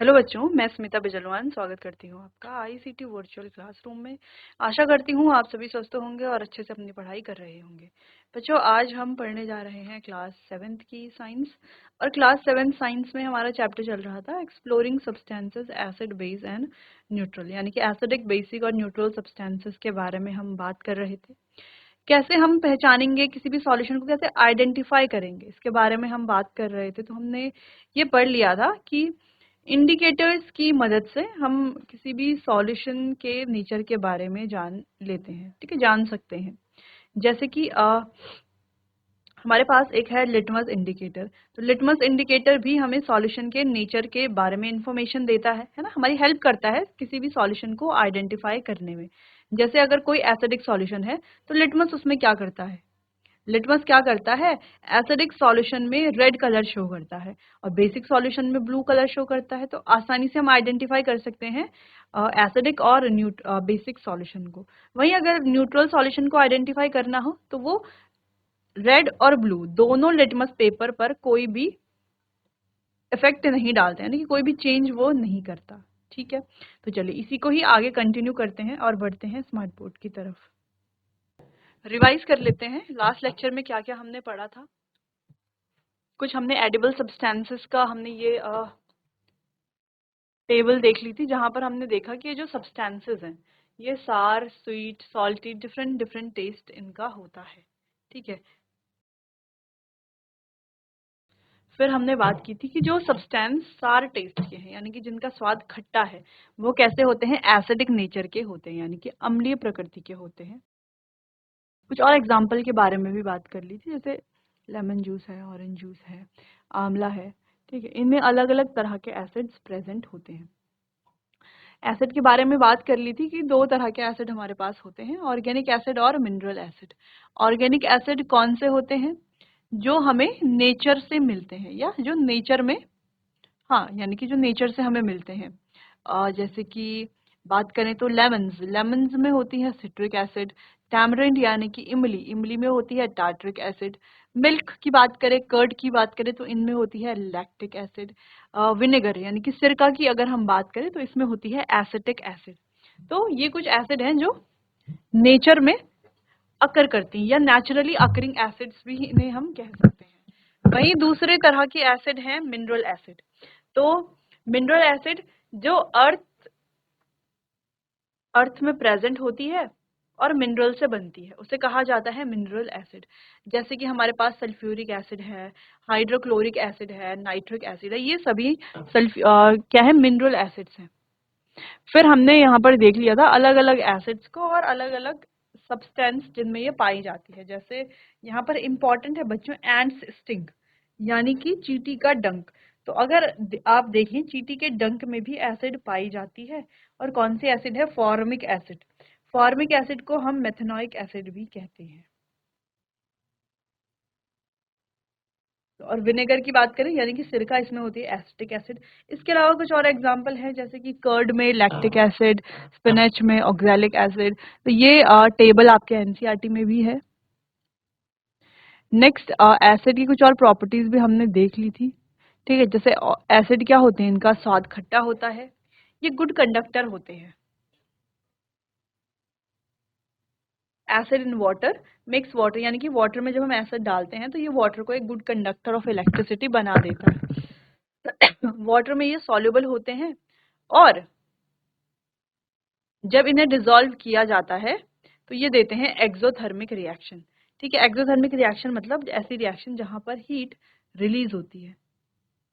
Hello बच्चों, मैं स्मिता बिजलवान स्वागत करती हूँ आपका आईसीटी वर्चुअल क्लासरूम में। आशा करती हूँ आप सभी स्वस्थ होंगे और अच्छे से अपनी पढ़ाई कर रहे होंगे। बच्चों, आज हम पढ़ने जा रहे हैं क्लास 7th की साइंस। और क्लास 7 साइंस में हमारा चैप्टर चल रहा था exploring substances acid base and neutral, यानी कि एसिडिक, बेसिक और न्यूट्रल सब्सटेंसेस के बारे में हम बात कर रहे थे। कैसे हम पहचानेंगे किसी भी सॉल्यूशन को, कैसे आइडेंटिफाई करेंगे, इसके बारे में हम बात कर रहे थे। तो हमने ये पढ़ लिया था कि इंडिकेटर्स की मदद से हम किसी भी सॉल्यूशन के नेचर के बारे में जान लेते हैं, ठीक है, जान सकते हैं। जैसे कि हमारे पास एक है लिटमस इंडिकेटर। तो लिटमस इंडिकेटर भी हमें सॉल्यूशन के नेचर के बारे में इंफॉर्मेशन देता है ना, हमारी हेल्प करता है किसी भी सॉल्यूशन को आइडेंटिफाई करने में। जैसे अगर कोई एसिडिक सॉल्यूशन है तो लिटमस उसमें क्या करता है, लिटमस क्या करता है, एसिडिक सॉल्यूशन में रेड कलर शो करता है और बेसिक सॉल्यूशन में ब्लू कलर शो करता है। तो आसानी से हम आइडेंटिफाई कर सकते हैं एसिडिक और बेसिक सॉल्यूशन को। वहीं अगर न्यूट्रल सॉल्यूशन को आइडेंटिफाई करना हो तो वो रेड और ब्लू दोनों लिटमस पेपर पर कोई भी इफेक्ट नहीं डालते, यानी कि कोई भी चेंज वो नहीं करता। ठीक है, तो चलिए इसी को ही आगे कंटिन्यू करते हैं और बढ़ते हैं स्मार्ट बोर्ड की तरफ। रिवाइज कर लेते हैं लास्ट लेक्चर में क्या क्या हमने पढ़ा था। कुछ हमने एडिबल सब्सटेंसेस का हमने ये टेबल देख ली थी, जहां पर हमने देखा कि ये जो सब्सटेंसेस हैं ये sour, sweet, salty, different different taste इनका होता है। ठीक है, फिर हमने बात की थी कि जो सब्सटेंस सार टेस्ट के हैं, यानी कि जिनका स्वाद खट्टा है, वो कैसे होते हैं, एसिडिक नेचर के होते हैं, यानी कि अम्लीय प्रकृति के होते हैं। कुछ और एग्जाम्पल के बारे में भी बात कर ली थी, जैसे लेमन जूस है, ऑरेंज जूस है, आंवला है। ठीक है, इनमें अलग अलग तरह के एसिड्स प्रेजेंट होते हैं। एसिड के बारे में बात कर ली थी कि दो तरह के एसिड हमारे पास होते हैं, ऑर्गेनिक एसिड और मिनरल एसिड। ऑर्गेनिक एसिड कौन से होते हैं, जो हमें नेचर से मिलते हैं या जो नेचर में, हाँ, यानी कि जो नेचर से हमें मिलते हैं। जैसे कि बात करें तो लेमन्स, लेमन्स में होती है सिट्रिक एसिड। टैमरिंड यानी कि इमली, इमली में होती है टार्ट्रिक एसिड। मिल्क की बात करें, कर्ड की बात करें तो इनमें होती है लैक्टिक एसिड। विनेगर यानी कि सिरका की अगर हम बात करें तो इसमें होती है एसिटिक एसिड। तो ये कुछ एसिड हैं जो नेचर में अकर करती हैं, या नेचुरली अकरिंग एसिड्स भी इन्हें हम कह सकते हैं। वहीं दूसरे तरह के एसिड हैं मिनरल एसिड। तो मिनरल एसिड जो अर्थ में प्रेजेंट होती है और मिनरल से बनती है, उसे कहा जाता है मिनरल एसिड। जैसे कि हमारे पास सल्फ्यूरिक एसिड है, हाइड्रोक्लोरिक एसिड है, नाइट्रिक एसिड है, ये सभी क्या है, मिनरल एसिड्स हैं। फिर हमने यहाँ पर देख लिया था अलग अलग एसिड्स को और अलग अलग सब्सटेंस जिनमें ये पाई जाती है। जैसे यहाँ पर इम्पॉर्टेंट है बच्चों एंट्स स्टिंग, यानी कि चींटी का डंक। तो अगर आप देखें चींटी के डंक में भी एसिड पाई जाती है। और कौन सी एसिड है, फॉर्मिक एसिड। फॉर्मिक एसिड को हम मेथनोइक एसिड भी कहते हैं। और विनेगर की बात करें यानी कि सिरका, इसमें होती है एसिटिक एसिड। इसके अलावा कुछ और एग्जांपल है, जैसे कि कर्ड में लैक्टिक एसिड, स्पिनच में ऑक्सैलिक एसिड। तो ये टेबल आपके एनसीईआरटी में भी है। नेक्स्ट, एसिड की कुछ और प्रॉपर्टीज भी हमने देख ली थी। ठीक है, जैसे एसिड क्या होते हैं, इनका स्वाद खट्टा होता है, ये गुड कंडक्टर होते हैं। Acid in water mix water, यानी कि वाटर में जब हम एसिड डालते हैं तो ये वाटर को एक गुड कंडक्टर ऑफ इलेक्ट्रिसिटी बना देता है। वाटर में ये सॉल्युबल होते हैं और जब इन्हें डिसॉल्व किया जाता है तो ये देते हैं एक्सोथर्मिक रिएक्शन। ठीक है, एक्सोथर्मिक रिएक्शन मतलब ऐसी रिएक्शन जहां पर हीट रिलीज होती है।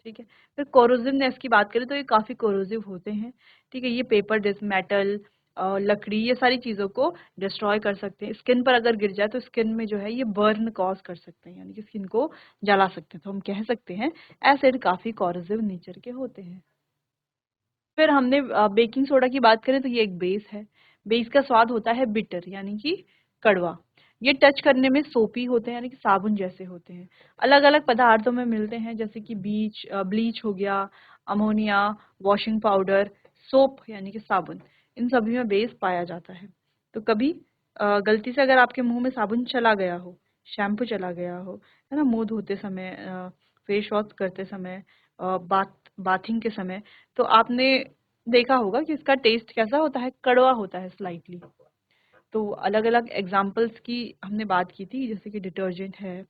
ठीक है, फिर कोरोसिवनेस की बात करें तो ये काफी कोरोसिव होते हैं। ठीक है, ये पेपर, डिस, मेटल, लकड़ी, ये सारी चीजों को डिस्ट्रॉय कर सकते हैं। स्किन पर अगर गिर जाए तो स्किन में जो है ये बर्न कॉज कर सकते हैं, यानी कि स्किन को जला सकते हैं। तो हम कह सकते हैं एसिड काफी कोरोसिव नेचर के होते हैं। फिर हमने बेकिंग सोडा की बात करें तो ये एक बेस है। बेस का स्वाद होता है बिटर, यानी कि कड़वा। ये टच करने में सोपी होते हैं, यानी कि साबुन जैसे होते हैं। अलग अलग पदार्थों में मिलते हैं, जैसे कि ब्लीच हो गया, अमोनिया, वॉशिंग पाउडर, सोप यानी कि साबुन, इन सभी में बेस पाया जाता है। तो कभी गलती से अगर आपके मुंह में साबुन चला गया हो, शैम्पू चला गया हो, है ना, मुंह धोते समय फेस वॉश करते समय, बाथिंग के समय, तो आपने देखा होगा कि इसका टेस्ट कैसा होता है, कड़वा होता है स्लाइटली। तो अलग अलग एग्जाम्पल्स की हमने बात की थी, जैसे कि डिटर्जेंट है,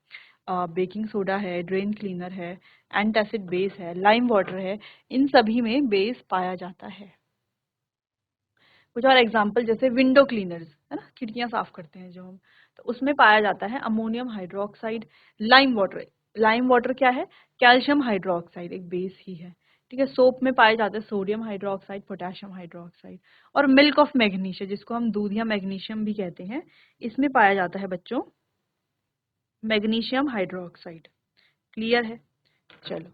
बेकिंग सोडा है, ड्रेन क्लीनर है, एंटासिड बेस है, लाइम वाटर है, इन सभी में बेस पाया जाता है। कुछ और एग्जाम्पल जैसे विंडो क्लीनर्स है ना, खिड़कियां साफ करते हैं जो हम, तो उसमें पाया जाता है ammonium hydroxide, lime water. Lime water क्या है, कैल्शियम हाइड्रोक्साइड, एक बेस ही है। ठीक है, सोप में पाए जाते हैं सोडियम हाइड्रोक्साइड, पोटेशियम हाइड्रोक्साइड, और मिल्क ऑफ मैग्नीशिया, जिसको हम दूध या मैग्नीशियम भी कहते हैं, इसमें पाया जाता है बच्चों मैग्नीशियम हाइड्रोक्साइड। क्लियर है? चलो,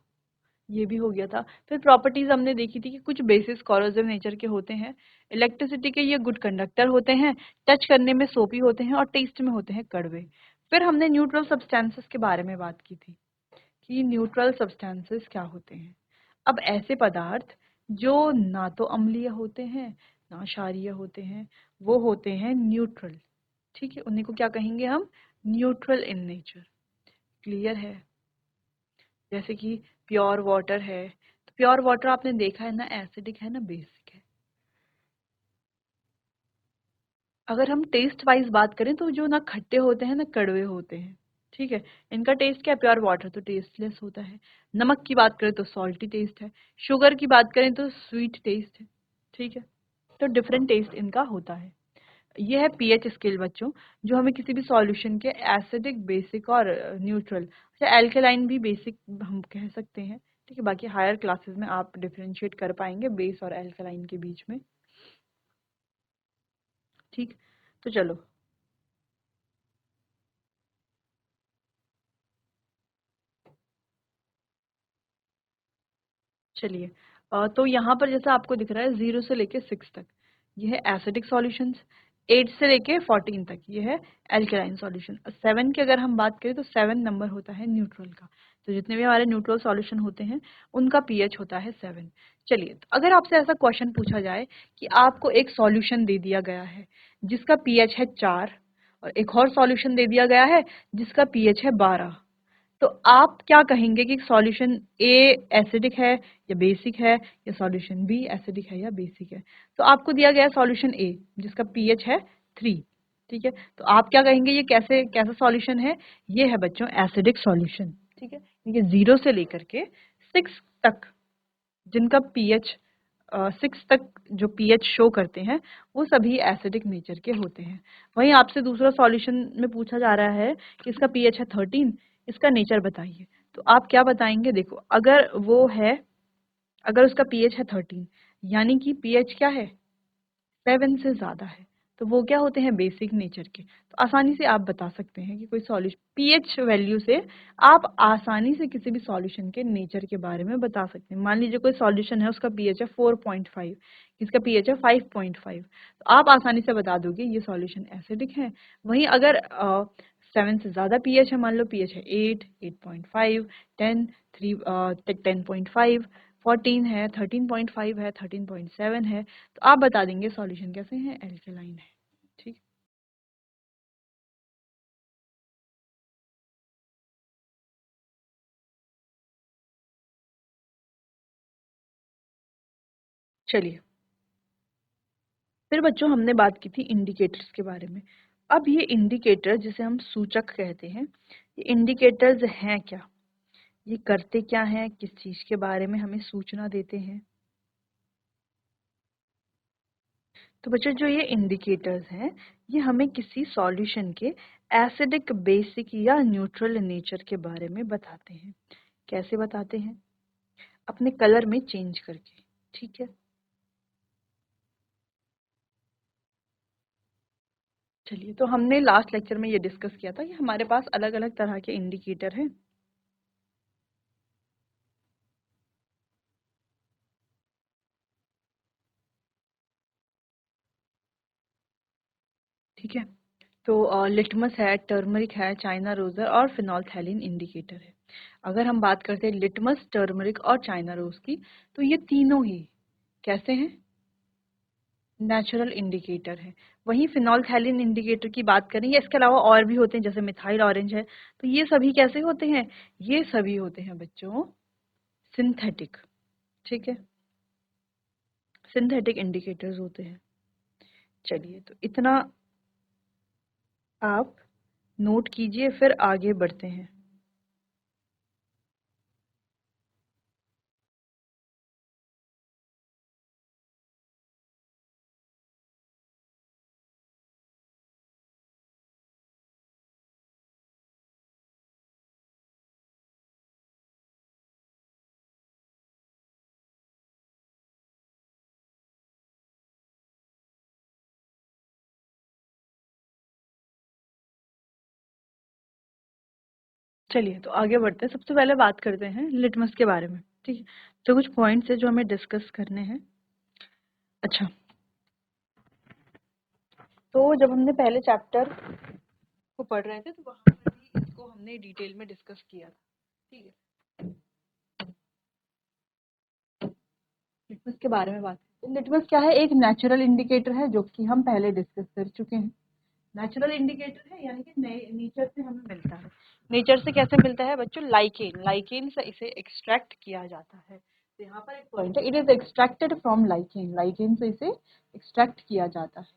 ये भी हो गया था। फिर प्रॉपर्टीज हमने देखी थी कि कुछ बेसिस कॉरोसिव नेचर के होते हैं, इलेक्ट्रिसिटी के ये गुड कंडक्टर होते हैं, टच करने में सोपी होते हैं, और टेस्ट में होते हैं कड़वे। फिर हमने न्यूट्रल सब्सटेंसेस के बारे में बात की थी कि न्यूट्रल सब्सटेंसेस क्या होते हैं। अब ऐसे पदार्थ जो ना तो अम्लीय होते हैं ना क्षारीय होते हैं, वो होते हैं न्यूट्रल। ठीक है, उन्हीं को क्या कहेंगे हम, न्यूट्रल इन नेचर। क्लियर है? जैसे कि प्योर वाटर है, तो प्योर वाटर आपने देखा है ना एसिडिक है ना बेसिक है। अगर हम टेस्ट वाइज बात करें तो जो ना खट्टे होते हैं ना कड़वे होते हैं। ठीक है, इनका टेस्ट क्या है, प्योर वाटर तो टेस्टलेस होता है। नमक की बात करें तो सॉल्टी टेस्ट है, शुगर की बात करें तो स्वीट टेस्ट है। ठीक है, तो डिफरेंट टेस्ट इनका होता है। ये है पीएच स्केल बच्चों, जो हमें किसी भी सॉल्यूशन के एसिडिक, बेसिक और न्यूट्रल, अच्छा एल्केलाइन भी बेसिक हम कह सकते हैं। ठीक है, बाकी हायर क्लासेस में आप डिफरेंशिएट कर पाएंगे बेस और एल्केलाइन के बीच में। ठीक, तो चलो चलिए, तो यहाँ पर जैसा आपको दिख रहा है 0 से लेके 6 तक ये है एसिडिक सॉल्यूशंस, 8 से लेके 14 तक ये है एल्केलाइन सॉल्यूशन। 7 की अगर हम बात करें तो 7 नंबर होता है न्यूट्रल का। तो जितने भी हमारे न्यूट्रल सॉल्यूशन होते हैं उनका पीएच होता है 7। चलिए, तो अगर आपसे ऐसा क्वेश्चन पूछा जाए कि आपको एक सॉल्यूशन दे दिया गया है जिसका पीएच है 4, और एक और सॉल्यूशन दे दिया गया है जिसका पीएच है 12, तो आप क्या कहेंगे कि सॉल्यूशन ए एसिडिक है या बेसिक है, या सॉल्यूशन बी एसिडिक है या बेसिक है? तो आपको दिया गया सॉल्यूशन ए जिसका पीएच है 3। ठीक है, तो आप क्या कहेंगे ये कैसे कैसा सॉल्यूशन है? ये है बच्चों एसिडिक सॉल्यूशन। ठीक है, ये 0 से लेकर के 6 तक जिनका पीएच 6 तक जो पीएच शो करते हैं वो सभी एसिडिक नेचर के होते हैं। वहीं आपसे दूसरा सॉल्यूशन में पूछा जा रहा है कि इसका पीएच है 13, इसका नेचर बताइए। तो आप क्या बताएंगे? देखो, अगर वो है, अगर उसका पीएच है 13 यानी कि पीएच क्या है, 7 से ज़्यादा है, तो वो क्या होते हैं, बेसिक नेचर के। तो आसानी से आप बता सकते हैं कि कोई सॉल्यूशन पीएच वैल्यू से आप आसानी से किसी भी सॉल्यूशन के नेचर के बारे में बता सकते हैं। मान लीजिए कोई सॉल्यूशन है उसका पीएच है 4.5, इसका पीएच है 5.5, तो आप आसानी से बता दोगे ये सॉल्यूशन एसिडिक है। वहीं अगर 7 से ज़्यादा पीएच है, मान लो पीएच है 8, 8.5, 10, 10.5, 14 है, 13.5 है, 13.7 है, तो आप बता देंगे सॉल्यूशन कैसे हैं, एल्केलाइन है। ठीक, चलिए, फिर बच्चों हमने बात की थी इंडिकेटर्स के बारे में। अब ये इंडिकेटर जिसे हम सूचक कहते हैं, ये इंडिकेटर्स हैं क्या, ये करते क्या हैं, किस चीज के बारे में हमें सूचना देते हैं? तो बच्चों जो ये इंडिकेटर्स हैं ये हमें किसी सॉल्यूशन के एसिडिक, बेसिक या न्यूट्रल नेचर के बारे में बताते हैं। कैसे बताते हैं? अपने कलर में चेंज करके। ठीक है, चलिए, तो हमने लास्ट लेक्चर में ये डिस्कस किया था कि हमारे पास अलग अलग तरह के इंडिकेटर हैं। ठीक है, तो लिटमस है, टर्मरिक है, चाइना रोजर और फिनोल्फथालीन इंडिकेटर है। अगर हम बात करते हैं लिटमस, टर्मरिक और चाइना रोज की, तो ये तीनों ही कैसे हैं, नेचुरल इंडिकेटर है। वहीं फिनोल्फथैलीन इंडिकेटर की बात करें, या इसके अलावा और भी होते हैं जैसे मिथाइल ऑरेंज है, तो ये सभी कैसे होते हैं? ये सभी होते हैं बच्चों सिंथेटिक। ठीक है, सिंथेटिक इंडिकेटर्स होते हैं। चलिए, तो इतना आप नोट कीजिए, फिर आगे बढ़ते हैं। चलिए, तो आगे बढ़ते हैं। सबसे पहले बात करते हैं लिटमस के बारे में। ठीक है, तो कुछ पॉइंट्स है जो हमें डिस्कस करने हैं। अच्छा, तो जब हमने पहले चैप्टर को पढ़ रहे थे, तो वहां पर भी इसको हमने डिटेल में डिस्कस किया था। ठीक है, लिटमस के बारे में बात। लिटमस क्या है? एक नेचुरल इंडिकेटर है, जो कि हम पहले डिस्कस कर चुके हैं। नेचुरल इंडिकेटर है यानी कि नेचर से हमें मिलता है। नेचर से कैसे मिलता है बच्चों? लाइकेन, लाइकेन से इसे एक्सट्रैक्ट किया जाता है। तो यहाँ पर एक पॉइंट है, it is extracted from lichen, lichen से इसे एक्सट्रैक्ट किया जाता है।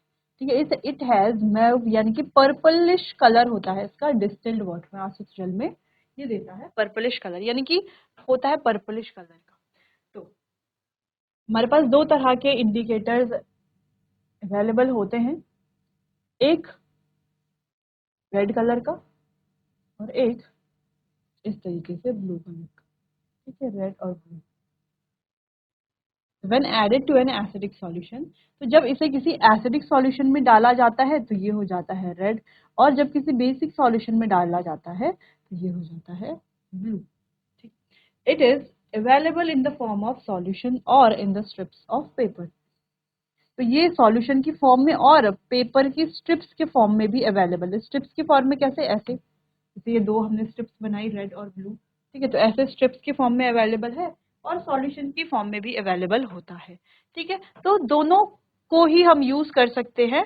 ठीक है, इट हैज मैव यानी कि पर्पलिश कलर होता है इसका, डिस्टिल्ड वाटर में, आसुत जल में ये देता है पर्पलिश कलर, यानी कि होता है पर्पलिश कलर का। तो हमारे पास दो तरह के इंडिकेटर्स अवेलेबल होते हैं, एक रेड कलर का और एक इस तरीके से ब्लू कलर का। ठीक है, रेड और blue. When added to an acidic solution, तो जब इसे किसी एसिडिक सॉल्यूशन में डाला जाता है तो ये हो जाता है रेड, और जब किसी बेसिक सॉल्यूशन में डाला जाता है तो ये हो जाता है ब्लू। ठीक, it is available in the form of solution और in the strips of paper. तो ये सॉल्यूशन की फॉर्म में और पेपर की स्ट्रिप्स के फॉर्म में भी अवेलेबल है। स्ट्रिप्स की फॉर्म में कैसे? ऐसे, जैसे ये दो हमने स्ट्रिप्स बनाई, रेड और ब्लू। ठीक है, तो ऐसे स्ट्रिप्स की फॉर्म में अवेलेबल है और सॉल्यूशन की फॉर्म में भी अवेलेबल होता है। ठीक है, तो दोनों को ही हम यूज कर सकते हैं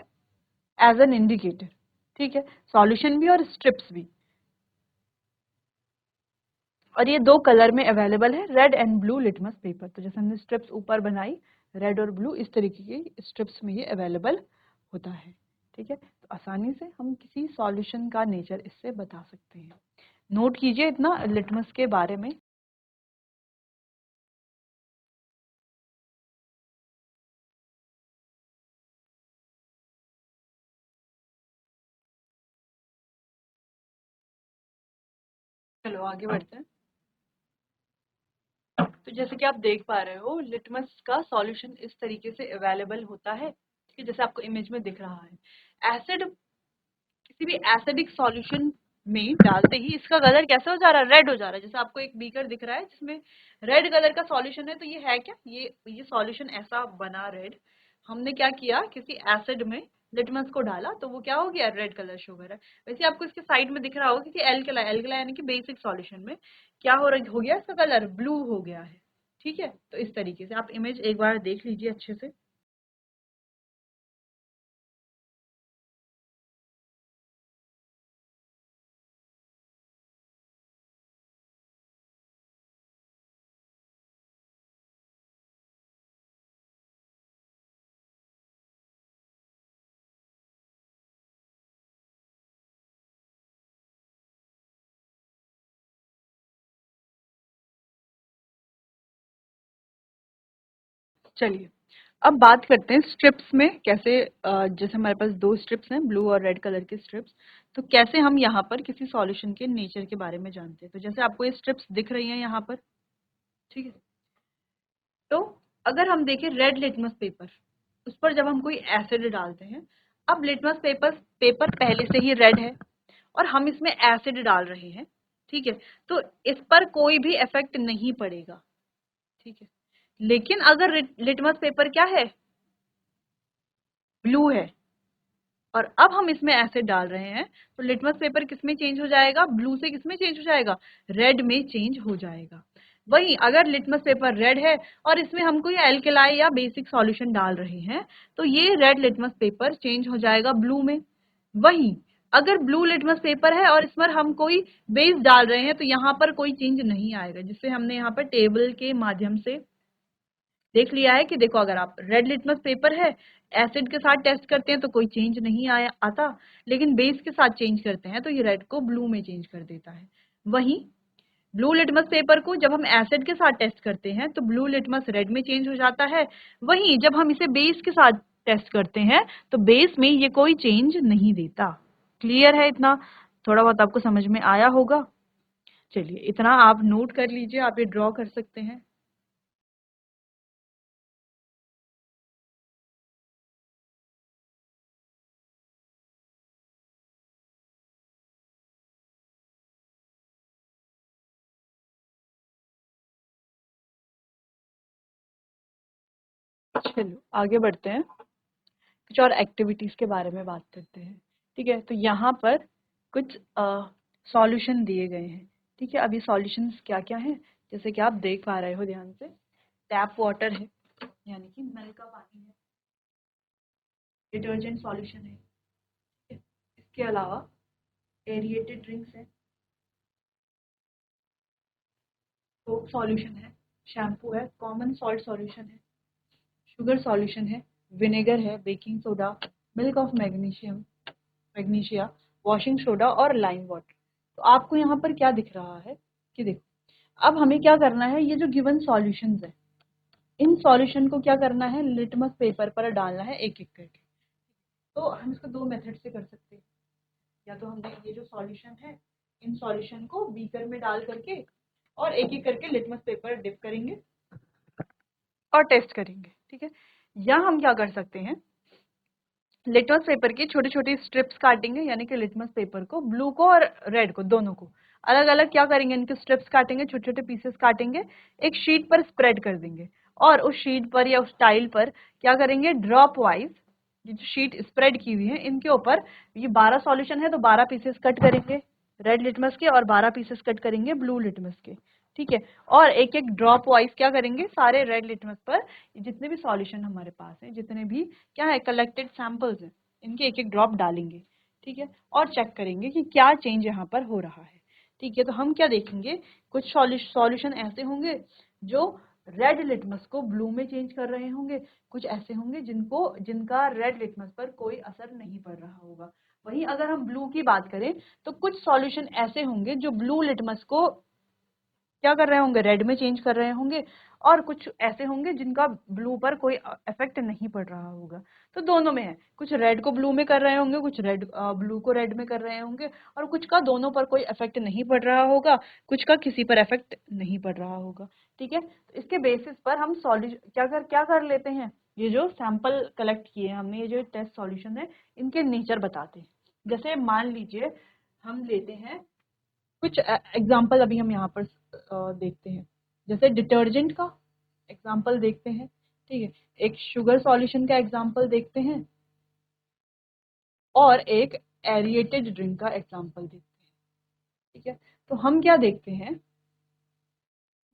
एज एन इंडिकेटर। ठीक है, सॉल्यूशन भी और स्ट्रिप्स भी। और ये दो कलर में अवेलेबल है, red and blue litmus paper. तो जैसे हमने स्ट्रिप्स ऊपर बनाई, रेड और ब्लू, इस तरीके की स्ट्रिप्स में ये अवेलेबल होता है। ठीक है, तो आसानी से हम किसी सॉल्यूशन का नेचर इससे बता सकते हैं। नोट कीजिए इतना लिटमस के बारे में। चलो आगे बढ़ते हैं। तो जैसे कि आप देख पा रहे हो, लिटमस का सॉल्यूशन इस तरीके से अवेलेबल होता है कि जैसे आपको इमेज में दिख रहा है। एसिड, किसी भी एसिडिक सॉल्यूशन में डालते ही इसका कलर कैसे हो जा रहा है? रेड हो जा रहा है। जैसे आपको एक बीकर दिख रहा है जिसमें रेड कलर का सॉल्यूशन है, तो ये है क्या? ये सॉल्यूशन ऐसा बना रेड। हमने क्या किया, किसी एसिड में लिटमस को डाला तो वो क्या हो गया? रेड कलर शो कर रहा है। वैसे आपको इसके साइड में दिख रहा होगा कि एल्कला, एल्कला यानी कि बेसिक सॉल्यूशन में क्या हो गया? इसका कलर ब्लू हो गया है। ठीक है, तो इस तरीके से आप इमेज एक बार देख लीजिए अच्छे से। चलिए, अब बात करते हैं स्ट्रिप्स में कैसे, जैसे हमारे पास दो स्ट्रिप्स हैं, ब्लू और रेड कलर के स्ट्रिप्स, तो कैसे हम यहाँ पर किसी सॉल्यूशन के नेचर के बारे में जानते हैं। तो जैसे आपको ये स्ट्रिप्स दिख रही हैं यहाँ पर, ठीक है, तो अगर हम देखें रेड लिटमस पेपर, उस पर जब हम कोई एसिड डालते हैं, अब लिटमस पेपर पेपर पहले से ही रेड है और हम इसमें एसिड डाल रहे हैं। ठीक है, तो इस पर कोई भी इफेक्ट नहीं पड़ेगा। ठीक है, लेकिन अगर लिटमस पेपर क्या है? ब्लू है, और अब हम इसमें एसिड डाल रहे हैं, तो लिटमस पेपर किस में चेंज हो जाएगा? ब्लू से किस में चेंज हो जाएगा? रेड में चेंज हो जाएगा। वहीं अगर लिटमस पेपर रेड है और इसमें हम कोई एल्केलाई या बेसिक सॉल्यूशन डाल रहे हैं तो ये रेड लिटमस पेपर चेंज हो जाएगा ब्लू में। वहीं अगर ब्लू लिटमस पेपर है और इस पर हम कोई बेस डाल रहे हैं तो यहाँ पर कोई चेंज नहीं आएगा, जिससे हमने यहाँ पर टेबल के माध्यम से देख लिया है कि देखो अगर आप रेड लिटमस पेपर है, एसिड के साथ टेस्ट करते हैं तो कोई चेंज नहीं आया आता, लेकिन बेस के साथ चेंज करते हैं तो ये रेड को ब्लू में चेंज कर देता है। वहीं ब्लू लिटमस पेपर को जब हम एसिड के साथ टेस्ट करते हैं तो ब्लू लिटमस रेड में चेंज हो जाता है। वहीं जब हम इसे बेस के साथ टेस्ट करते हैं तो बेस में ये कोई चेंज नहीं देता। क्लियर है इतना? थोड़ा बहुत आपको समझ में आया होगा। चलिए इतना आप नोट कर लीजिए, आप ये ड्रॉ कर सकते हैं। चलो आगे बढ़ते हैं, कुछ और एक्टिविटीज के बारे में बात करते हैं। ठीक है, तो यहाँ पर कुछ सॉल्यूशन दिए गए हैं। ठीक है, अभी सॉल्यूशंस क्या क्या हैं जैसे कि आप देख पा रहे हो ध्यान से। टैप वाटर है यानी कि नल का पानी है, डिटर्जेंट सॉल्यूशन है, ठीक है? इसके अलावा एरिएटेड ड्रिंक्स है, सोप सॉल्यूशन है, शैम्पू है, कॉमन सॉल्ट सॉल्यूशन है, शुगर सॉल्यूशन है, विनेगर है, baking soda, milk of magnesia, washing soda और लाइम वाटर। तो आपको यहाँ पर क्या दिख रहा है कि देखो अब हमें क्या करना है, ये जो गिवन सॉल्यूशंस है इन सॉल्यूशन को क्या करना है, लिटमस पेपर पर डालना है एक एक करके। तो हम इसको दो मेथड से कर सकते हैं, या तो हम ये जो सॉल्यूशन है इन सॉल्यूशन को बीकर में डाल करके और एक एक करके लिटमस पेपर डिप करेंगे और टेस्ट करेंगे। ठीक है, या हम क्या कर सकते हैं, लिटमस पेपर की छोटी छोटी स्ट्रिप्स काटेंगे, यानी कि लिटमस पेपर को ब्लू को और रेड को दोनों को अलग अलग क्या करेंगे, इनके स्ट्रिप्स काटेंगे, छोटे छोटे पीसेस काटेंगे, एक शीट पर स्प्रेड कर देंगे और उस शीट पर या उस टाइल पर क्या करेंगे, ड्रॉप वाइज ये जो शीट स्प्रेड की हुई है इनके ऊपर ये 12 सॉल्यूशन है तो 12 पीसेस कट करेंगे रेड लिटमस के और 12 पीसेस कट करेंगे ब्लू लिटमस के। ठीक है, और एक एक ड्रॉप वाइज क्या करेंगे, सारे रेड लिटमस पर जितने भी सॉल्यूशन हमारे पास है, जितने भी क्या है कलेक्टेड सैंपल्स हैं, इनके एक एक ड्रॉप डालेंगे। ठीक है, और चेक करेंगे कि क्या चेंज यहाँ पर हो रहा है। ठीक है, तो हम क्या देखेंगे, कुछ सॉल्यूशन ऐसे होंगे जो रेड लिटमस को ब्लू में चेंज कर रहे होंगे, कुछ ऐसे होंगे जिनका रेड लिटमस पर कोई असर नहीं पड़ रहा होगा। वहीं अगर हम ब्लू की बात करें तो कुछ सॉल्यूशन ऐसे होंगे जो ब्लू लिटमस को क्या कर रहे होंगे, रेड में चेंज कर रहे होंगे, और कुछ ऐसे होंगे जिनका ब्लू पर कोई इफेक्ट नहीं पड़ रहा होगा। तो दोनों में है, कुछ रेड को ब्लू में कर रहे होंगे, कुछ रेड ब्लू को रेड में कर रहे होंगे, और कुछ का दोनों पर कोई इफेक्ट नहीं पड़ रहा होगा, कुछ का किसी पर इफेक्ट नहीं पड़ रहा होगा। ठीक है, तो इसके बेसिस पर हम सॉल्यूशन क्या कर लेते हैं, ये जो सैंपल कलेक्ट किए हैं हमने, ये जो टेस्ट सॉल्यूशन है इनके नेचर बताते हैं। जैसे मान लीजिए हम लेते हैं कुछ एग्जाम्पल, अभी हम यहाँ पर देखते हैं, जैसे डिटर्जेंट का एग्जाम्पल देखते हैं। ठीक है, एक शुगर सॉल्यूशन का एग्जाम्पल देखते हैं और एक एरिएटेड ड्रिंक का एग्जाम्पल देखते हैं। ठीक है, तो हम क्या देखते हैं,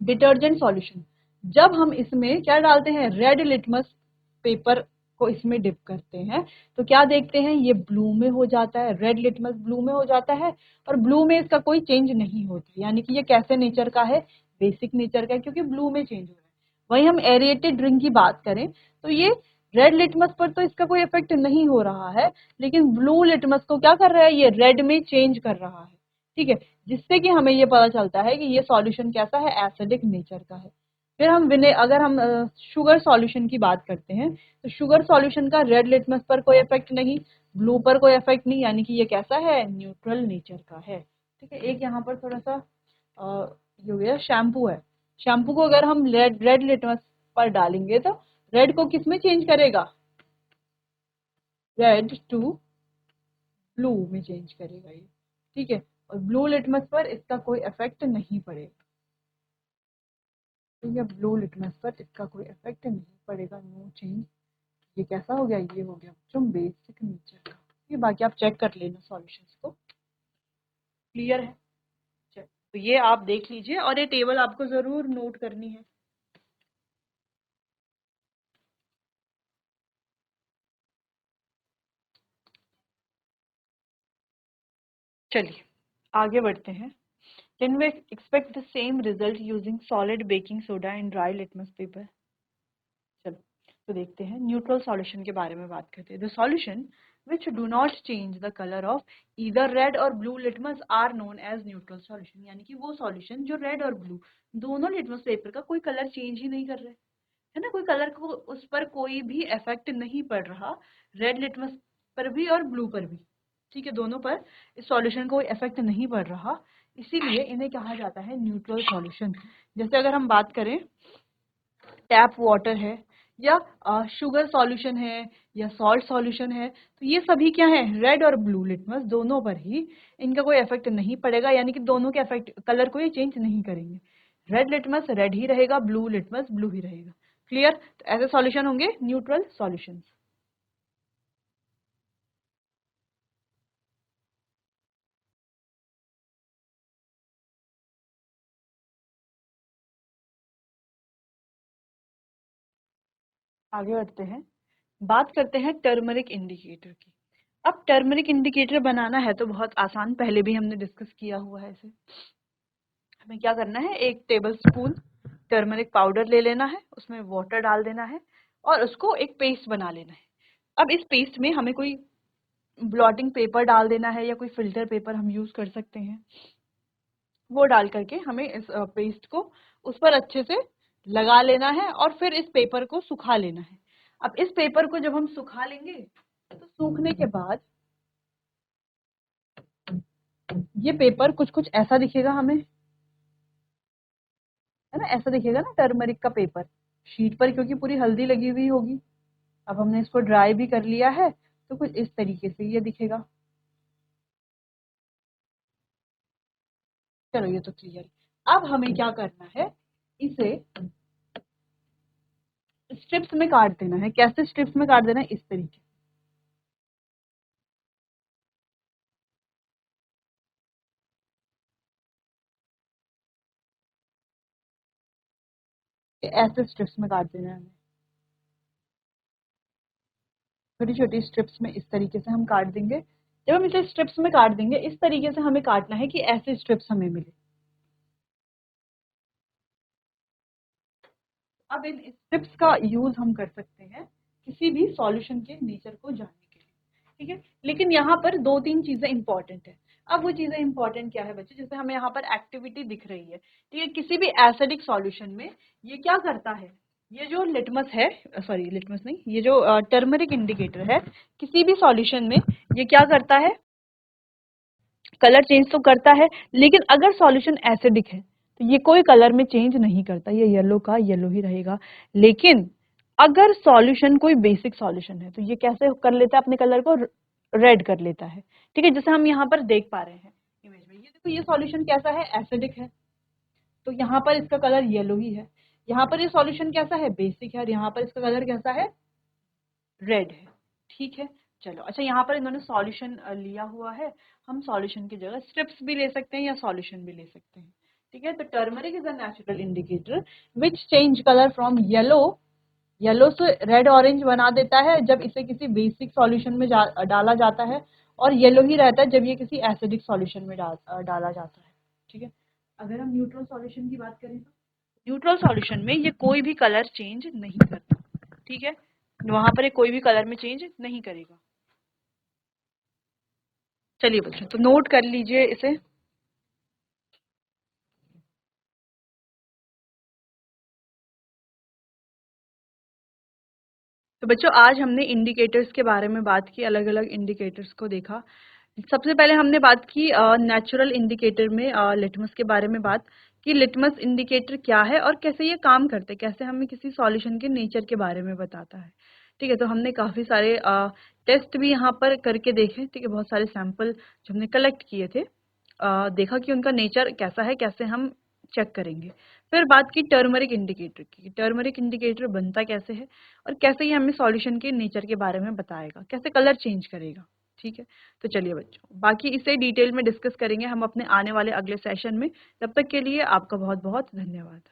डिटर्जेंट सॉल्यूशन जब हम इसमें क्या डालते हैं, रेड लिटमस पेपर को इसमें डिप करते हैं तो क्या देखते हैं, ये ब्लू में हो जाता है, रेड लिटमस ब्लू में हो जाता है और ब्लू में इसका कोई चेंज नहीं होता, यानी कि ये कैसे नेचर का है, बेसिक नेचर का है, क्योंकि ब्लू में चेंज हो रहा है। वहीं हम एरिएटेड ड्रिंक की बात करें तो ये रेड लिटमस पर तो इसका कोई इफेक्ट नहीं हो रहा है, लेकिन ब्लू लिटमस को क्या कर रहा है, ये रेड में चेंज कर रहा है। ठीक है, जिससे कि हमें ये पता चलता है कि ये सॉल्यूशन कैसा है, एसिडिक नेचर का है। फिर हम अगर हम शुगर सॉल्यूशन की बात करते हैं तो शुगर सॉल्यूशन का रेड लिटमस पर कोई इफेक्ट नहीं, ब्लू पर कोई इफेक्ट नहीं, यानी कि ये कैसा है, न्यूट्रल नेचर का है। ठीक है, एक यहाँ पर थोड़ा सा ये हो गया, शैम्पू है, शैम्पू को अगर हम रेड लिटमस पर डालेंगे तो रेड को किस में चेंज करेगा, रेड टू ब्लू में चेंज करेगा ये। ठीक है, और ब्लू लिटमस पर इसका कोई इफेक्ट नहीं पड़ेगा। ठीक है, ब्लू लिटमस पर इसका कोई इफेक्ट नहीं पड़ेगा, नो चेंज। ये कैसा हो गया, ये हो गया बच्चों बेसिक नेचर का। ये बाकी आप चेक कर लेना सॉल्यूशंस को। क्लियर है? चल तो ये आप देख लीजिए और ये टेबल आपको जरूर नोट करनी है। चलिए आगे बढ़ते हैं। Can we expect the same result using solid baking soda and dry litmus paper? चलो तो देखते हैं, न्यूट्रल सॉल्यूशन के बारे में बात करते हैं। The solution which do not change the color of either red or blue litmus are known as neutral solution। यानी कि वो सॉल्यूशन जो रेड और ब्लू दोनों लिटमस पेपर का कोई कलर चेंज ही नहीं कर रहे, है ना, कोई कलर को उस पर कोई भी इफेक्ट नहीं पड़ रहा, रेड लिटमस पर भी और ब्लू पर भी, ठीक है, दोनों पर इस सॉल्यूशन को कोई इफेक्ट नहीं पड़ रहा, इसीलिए इन्हें कहा जाता है न्यूट्रल सॉल्यूशन। जैसे अगर हम बात करें टैप वाटर है या शुगर सॉल्यूशन है या सॉल्ट सॉल्यूशन है, तो ये सभी क्या है, रेड और ब्लू लिटमस दोनों पर ही इनका कोई इफेक्ट नहीं पड़ेगा, यानी कि दोनों के इफेक्ट कलर को ये चेंज नहीं करेंगे। रेड लिटमस रेड ही रहेगा, ब्लू लिटमस ब्लू ही रहेगा। क्लियर? तो ऐसे सॉल्यूशन होंगे न्यूट्रल सॉल्यूशंस। आगे बढ़ते हैं, बात करते हैं टर्मरिक इंडिकेटर की। अब टर्मरिक इंडिकेटर बनाना है तो बहुत आसान, पहले भी हमने डिस्कस किया हुआ है इसे। हमें क्या करना है, एक टेबल स्पून टर्मरिक पाउडर ले लेना है, उसमें वाटर डाल देना है और उसको एक पेस्ट बना लेना है। अब इस पेस्ट में हमें कोई ब्लॉटिंग पेपर डाल देना है या कोई फिल्टर पेपर हम यूज कर सकते हैं। वो डाल करके हमें इस पेस्ट को उस पर अच्छे से लगा लेना है और फिर इस पेपर को सुखा लेना है। अब इस पेपर को जब हम सुखा लेंगे तो सूखने के बाद ये पेपर कुछ कुछ ऐसा दिखेगा हमें, है ना, ऐसा दिखेगा ना टर्मरिक का पेपर शीट पर, क्योंकि पूरी हल्दी लगी हुई होगी। अब हमने इसको ड्राई भी कर लिया है तो कुछ इस तरीके से ये दिखेगा। चलो ये तो क्लियर। अब हमें क्या करना है, इसे स्ट्रिप्स में काट देना है। कैसे स्ट्रिप्स में काट देना है, इस तरीके। ऐसे स्ट्रिप्स में काट देना है हमें, छोटी छोटी स्ट्रिप्स में इस तरीके से हम काट देंगे। जब हम इसे स्ट्रिप्स में काट देंगे इस तरीके से हमें काटना है कि ऐसे स्ट्रिप्स हमें मिले। अब इन स्ट्रिप्स का यूज हम कर सकते हैं किसी भी सॉल्यूशन के नेचर को जानने के लिए, ठीक है। लेकिन यहाँ पर दो तीन चीजें इंपॉर्टेंट है। अब वो चीजें इंपॉर्टेंट क्या है बच्चे, जैसे हमें यहाँ पर एक्टिविटी दिख रही है, ठीक है, किसी भी एसिडिक सॉल्यूशन में ये क्या करता है, ये जो लिटमस है, सॉरी लिटमस नहीं, ये जो टर्मरिक इंडिकेटर है, किसी भी सॉल्यूशन में ये क्या करता है, कलर चेंज तो करता है, लेकिन अगर सॉल्यूशन एसिडिक है तो ये कोई कलर में चेंज नहीं करता, ये येलो का येलो ही रहेगा। लेकिन अगर सॉल्यूशन कोई बेसिक सॉल्यूशन है तो ये कैसे कर लेता है, अपने कलर को रेड कर लेता है, ठीक है। जैसे हम यहाँ पर देख पा रहे हैं इमेज में, ये देखो, ये सॉल्यूशन कैसा है, एसिडिक है, तो यहाँ पर इसका कलर येलो ही है। यहाँ पर ये सॉल्यूशन कैसा है, बेसिक है, और यहाँ पर इसका कलर कैसा है, रेड है, ठीक है। चलो अच्छा, यहाँ पर इन्होंने सॉल्यूशन लिया हुआ है, हम सॉल्यूशन की जगह स्ट्रिप्स भी ले सकते हैं या सॉल्यूशन भी ले सकते हैं, ठीक है। तो turmeric is a natural indicator which change colour from yellow, yellow से रेड ऑरेंज बना देता है जब इसे किसी बेसिक सॉल्यूशन में डाला जाता है, और येलो ही रहता है जब ये किसी एसिडिक सॉल्यूशन में डाला जाता है, ठीक है। अगर हम न्यूट्रल सॉल्यूशन की बात करें तो न्यूट्रल सॉल्यूशन में ये कोई भी कलर चेंज नहीं करता, ठीक है, वहां पर ये कोई भी कलर में चेंज नहीं करेगा। चलिए बच्चों, तो नोट कर लीजिए इसे। तो बच्चों आज हमने इंडिकेटर्स के बारे में बात की, अलग अलग इंडिकेटर्स को देखा। सबसे पहले हमने बात की नेचुरल इंडिकेटर में लिटमस के बारे में बात कि लिटमस इंडिकेटर क्या है और कैसे ये काम करते हैं, कैसे हमें किसी सॉल्यूशन के नेचर के बारे में बताता है, ठीक है। तो हमने काफ़ी सारे टेस्ट भी यहाँ पर करके देखे, ठीक है, बहुत सारे सैंपल जो हमने कलेक्ट किए थे, देखा कि उनका नेचर कैसा है, कैसे हम चेक करेंगे। फिर बात की टर्मरिक इंडिकेटर की, टर्मरिक इंडिकेटर बनता कैसे है और कैसे ये हमें सॉल्यूशन के नेचर के बारे में बताएगा, कैसे कलर चेंज करेगा, ठीक है? तो चलिए बच्चों, बाकी इसे डिटेल में डिस्कस करेंगे हम अपने आने वाले अगले सेशन में। तब तक के लिए आपका बहुत-बहुत धन्यवाद।